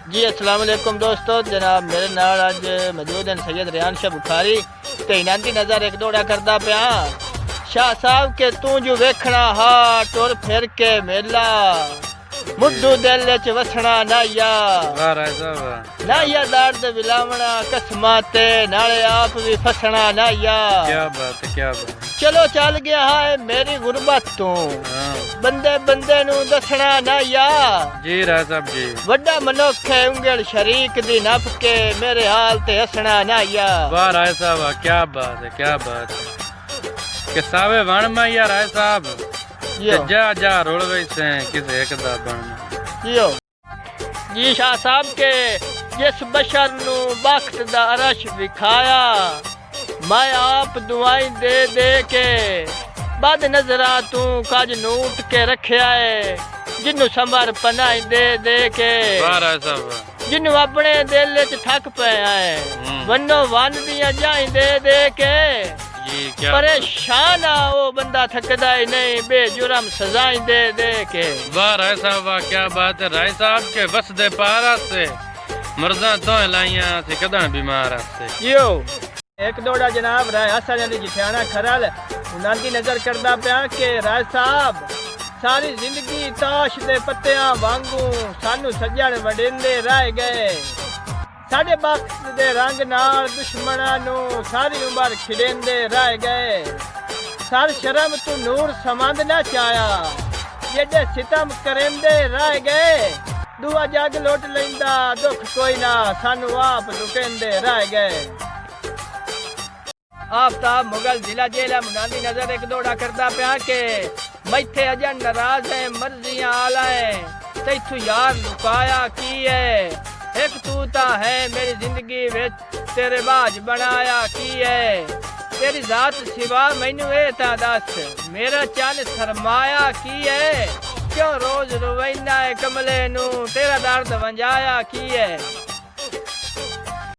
जी अस्सलाम वालेकुम दोस्तों, जनाब मेरे नाल अज मौजूद हैं सैयद रियान शाह बुखारी ते इन्हां दी नज़र एक दौड़ा करदा पिया शाह साहब के तू जो वेखना हा टुर फिर के मेला मुद्दू दिल च वसना नाया नाया दर्द विलावना कसमा ते नाले आप भी फसना नाया। क्या बात है, क्या बात। चलो चल गया है मेरी गुरबत तू बंदे बंदे नू दसना नाया। जी राय साहब जी। वड्डा मनुख है उंगल शरीक दी नप के मेरे हाल ते हसना नाया। वाह राय साहब, क्या बात है, क्या बात है। कि सावे वण में या राय साहब जा जा रोल वैसे किसे एक दा बन यो जी शाह साहब के जिस बशर नू बख्त दा अरश विखाया मैं आप दुआई दे दे के बद नजरा तू कज नूट के रखिया है जिन्नू संबर पनाई दे दे के। वाह राय साहब। जिन्नू अपने दिल च थक पिया है वनो वन दियां जाई दे दे के परेशान आ वो बंदा थकदा ही नहीं बेजुर्म सजाएं दे दे के। वाह राय साहब, वाह क्या बात है। राय साहब के वस दे पारा से मर्जा तो लाइया थे कदन बीमार से यो एक दौड़ा जनाब राय हसन अली जिठाना खरल उन्हां दी नजर करदा पिया के राय साहब सारी जिंदगी ताश दे पत्तियां वांगू सानू सज्जण वडेंदे रह गए साडे बख्त दे रंग नाल दुश्मनां नू सारी उम्र खिडेंदे रह गए सर शर्म तू नूर समंद ना चाया जेडे सितम करेंदे रह गए दुआ जग लुट लैंदा दुख कोई ना सानू आप लुटेंदे रह गए। आफ्ताब मुगल जिला जेल मुनादी नजर एक दौड़ा करदा पिया के मैथे अजन नाराज है मर्जियां आला है तैथू यार लुकाया की है एक तू ता है मेरी जिंदगी विच तेरे बाज बनाया की है तेरी जात सिवा मैनू ए ता दस मेरा चन सरमाया की है क्यों रोज रोवैना है कमले नू तेरा दर्द वंजाया की है।